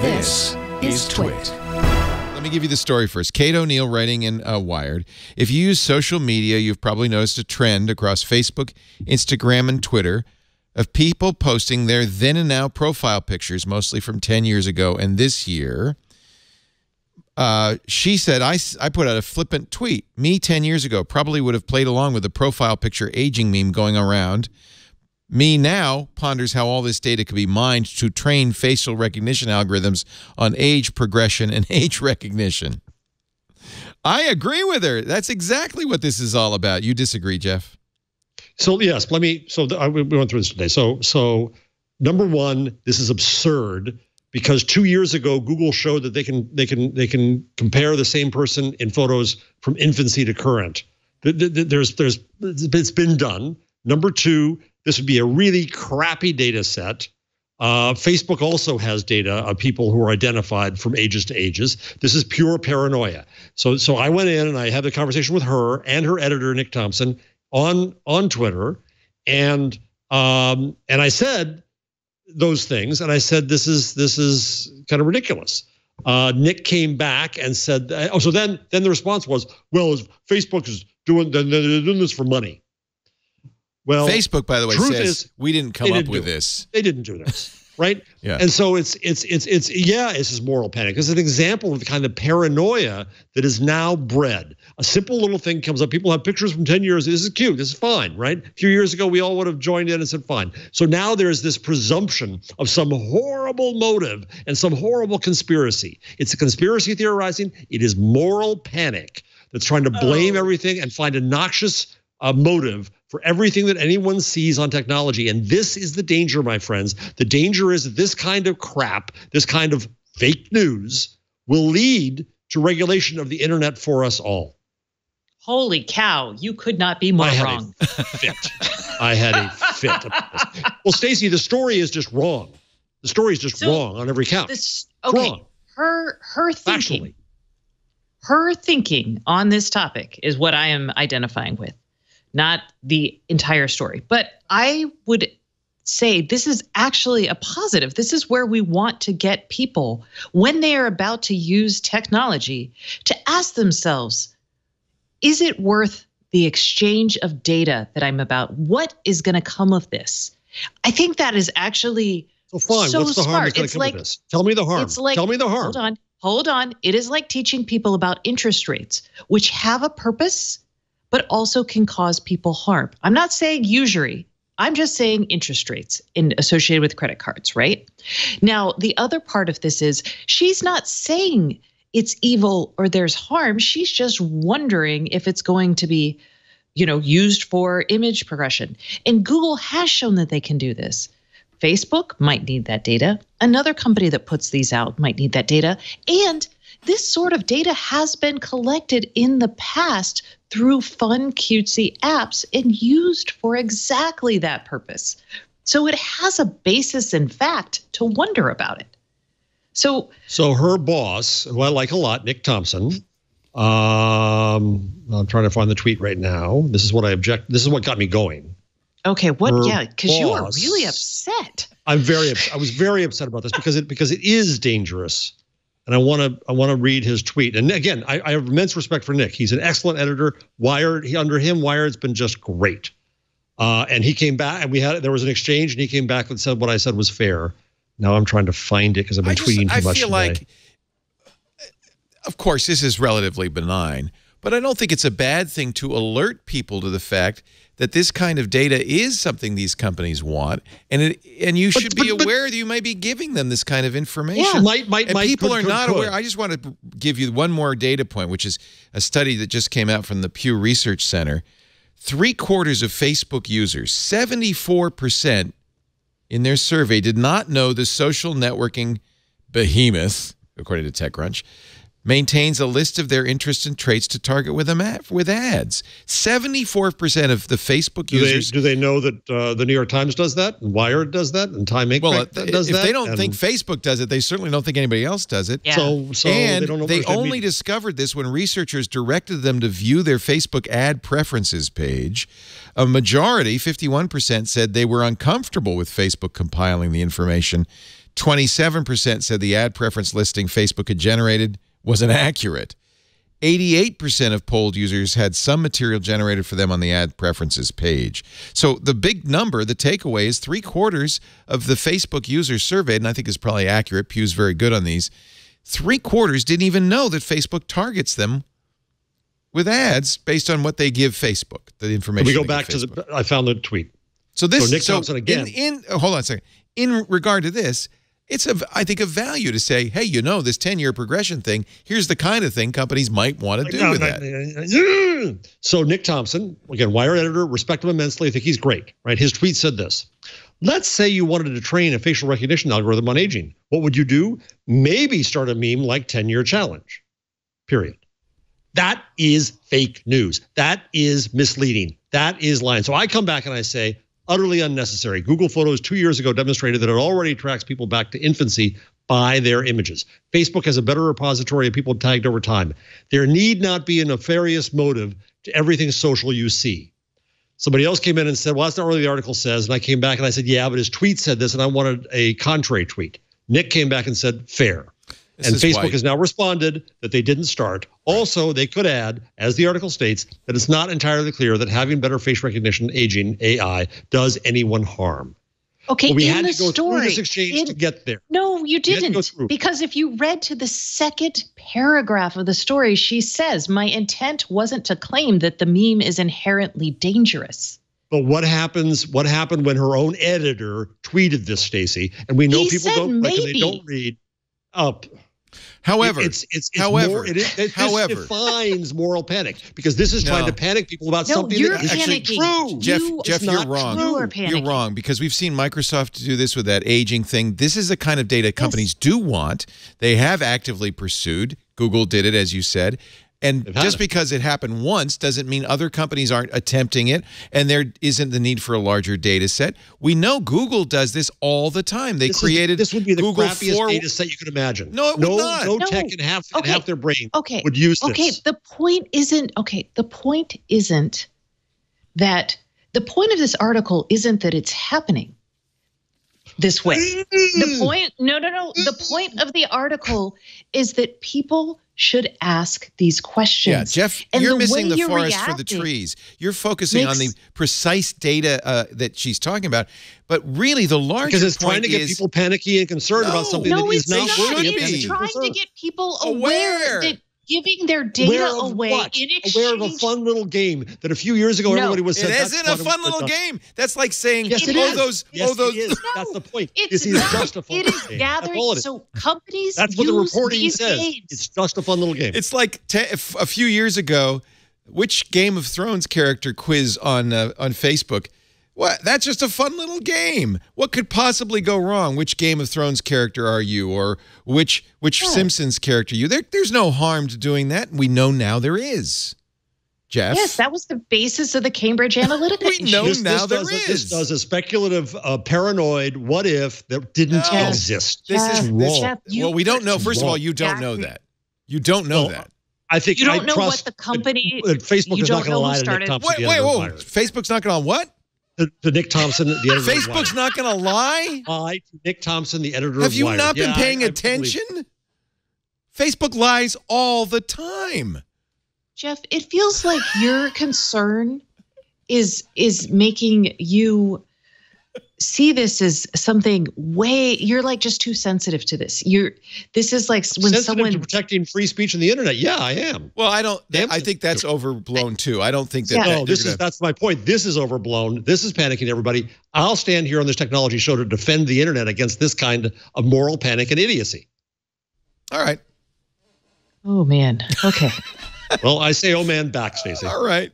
This is TWiT. Let me give you the story first. Kate O'Neill writing in Wired. If you use social media, you've probably noticed a trend across Facebook, Instagram, and Twitter of people posting their then and now profile pictures, mostly from 10 years ago and this year. She said, I put out a flippant tweet. Me 10 years ago probably would have played along with the profile picture aging meme going around. Me now ponders how all this data could be mined to train facial recognition algorithms on age progression and age recognition. I agree with her. That's exactly what this is all about. You disagree, Jeff? So yes, we went through this today. So number one, this is absurd because 2 years ago Google showed that they can compare the same person in photos from infancy to current. It's been done. Number two, this would be a really crappy data set. Facebook also has data of people who are identified from ages to ages. This is pure paranoia. So I went in and I had a conversation with her and her editor, Nick Thompson, on Twitter, and I said those things, and I said this is kind of ridiculous. Nick came back and said, so then the response was, well, Facebook is doing this for money. Well, Facebook, by the way, says we didn't come up with this. They didn't do this, right? Yeah. And so it's this is moral panic. It's an example of the kind of paranoia that is now bred. A simple little thing comes up. People have pictures from 10 years. This is cute. This is fine, right? A few years ago, we all would have joined in and said fine. So now there's this presumption of some horrible motive and some horrible conspiracy. It's a conspiracy theorizing. It is moral panic that's trying to blame everything and find a noxious motive for everything that anyone sees on technology. And this is the danger, my friends. The danger is that this kind of crap, this kind of fake news will lead to regulation of the internet for us all. Holy cow, you could not be more wrong. I had a fit. Well, Stacey, the story is just wrong. The story is just wrong on every count. Wrong. Her thinking. Factually. Her thinking on this topic is what I am identifying with. Not the entire story. But I would say this is actually a positive. This is where we want to get people when they are about to use technology to ask themselves, is it worth the exchange of data that I'm about? What is going to come of this? I think that is actually so fine. What's the harm that's going to come of this? Tell me the harm. Tell me the harm. Hold on. It is like teaching people about interest rates, which have a purpose, but also can cause people harm. I'm not saying usury. I'm just saying interest rates associated with credit cards, right? Now, the other part of this is she's not saying it's evil or there's harm. She's just wondering if it's going to be, used for image progression. And Google has shown that they can do this. Facebook might need that data. Another company that puts these out might need that data. And this sort of data has been collected in the past through fun, cutesy apps and used for exactly that purpose. So it has a basis in fact to wonder about it. So her boss, who I like a lot, Nick Thompson, I'm trying to find the tweet right now. This is what got me going. Okay, what? Yeah, because you are really upset. I was very upset about this because it is dangerous. And I want to read his tweet. And again, I have immense respect for Nick. He's an excellent editor. Wired, under him, Wired's been just great. And he came back, and there was an exchange, and he came back and said what I said was fair. Now I'm trying to find it because I've been tweeting too much today. I feel like, of course, this is relatively benign, but I don't think it's a bad thing to alert people to the fact that this kind of data is something these companies want, and you should be aware that you might be giving them this kind of information. Yeah, people are not aware. I just want to give you one more data point, which is a study that just came out from the Pew Research Center. 3/4 of Facebook users, 74% in their survey, did not know the social networking behemoth, according to TechCrunch, maintains a list of their interests and traits to target with ads. 74% of the Facebook users. Do they know that the New York Times does that, and Wired does that, and Time Inc. does that? If they don't think Facebook does it, they certainly don't think anybody else does it. Yeah. So and they don't know they only discovered this when researchers directed them to view their Facebook ad preferences page. A majority, 51%, said they were uncomfortable with Facebook compiling the information 27% said the ad preference listing Facebook had generated was inaccurate. 88% of polled users had some material generated for them on the ad preferences page. So the big number, the takeaway, is 3/4 of the Facebook users surveyed, and I think is probably accurate. Pew's very good on these. 3/4 didn't even know that Facebook targets them with ads based on what they give Facebook, the information. We go back to I found the tweet. So this, so Nick Thompson again. Hold on a second. In regard to this, it's I think of value to say, hey, you know, this 10-year progression thing, here's the kind of thing companies might want to do with that. So Nick Thompson, again, Wire editor, respect him immensely. I think he's great, right? His tweet said this: let's say you wanted to train a facial recognition algorithm on aging. What would you do? Maybe start a meme like 10-year challenge, period. That is fake news. That is misleading. That is lying. So I come back and I say, utterly unnecessary. Google Photos 2 years ago demonstrated that it already tracks people back to infancy by their images. Facebook has a better repository of people tagged over time. There need not be a nefarious motive to everything social you see. Somebody else came in and said, well, that's not really what the article says. And I came back and I said, yeah, but his tweet said this, and I wanted a contrary tweet. Nick came back and said, fair. And Facebook has now responded that they didn't start. Also, they could add, as the article states, that it's not entirely clear that having better face recognition aging AI does anyone harm. Okay, but we in had the to go story, through this exchange to get there. No, you didn't. Because if you read to the second paragraph of the story, she says, my intent wasn't to claim that the meme is inherently dangerous. But what happened when her own editor tweeted this, Stacey? And we know people don't click and they don't read up. However, it defines moral panic, because this is trying to panic people about something that isn't true. Jeff, you're wrong. You're wrong, because we've seen Microsoft do this with that aging thing. This is the kind of data companies do want. They have actively pursued. Google did it, as you said. And just because it happened once doesn't mean other companies aren't attempting it, and there isn't the need for a larger data set. We know Google does this all the time. They created this would be the Google crappiest data set you could imagine. No, it would not. No tech in half their brain would use this. Okay, the point isn't that the point of this article isn't that it's happening this way. The point, no. The point of the article is that people should ask these questions. Yeah, Jeff, you're missing the forest for the trees. You're focusing on the precise data that she's talking about, but really the larger because it's trying to get people panicky and concerned about something that is not worthy of it's trying to get people aware that giving their data away in exchange. Aware of a fun little game that a few years ago everybody was saying. It isn't a fun little game. That's like saying, yes, it is. That's the point. It's just a fun little game. Gathering, so companies that's what the reporting says. Games. It's just a fun little game. It's like a few years ago, which Game of Thrones character quiz on Facebook? What? That's just a fun little game. What could possibly go wrong? Which Game of Thrones character are you, or which Simpsons character are you? There's no harm to doing that. We know now there is. Jeff? Yes, that was the basis of the Cambridge Analytica. We know now there is. This does a speculative, paranoid what if that didn't exist. This is wrong. Well, we don't know. First of all, you don't know that. You don't know that. I think you don't know what the company. Facebook is not going to lie to Nick Thompson. Wait, Facebook's not going to what? To Nick Thompson, the editor. Facebook's not going to lie? Lie to Nick Thompson, the editor of Wire. Have you not been paying attention? Facebook lies all the time. Jeff, it feels like your concern is making you see this as something you're like just too sensitive to this. This is like when sensitive to protecting free speech on the internet. Yeah, I am. Well, I think that's overblown too. I don't think that. No, that's my point. This is overblown. This is panicking everybody. I'll stand here on this technology show to defend the internet against this kind of moral panic and idiocy. All right. Oh man. Okay. Well, I say, oh man, back, Stacey. All right.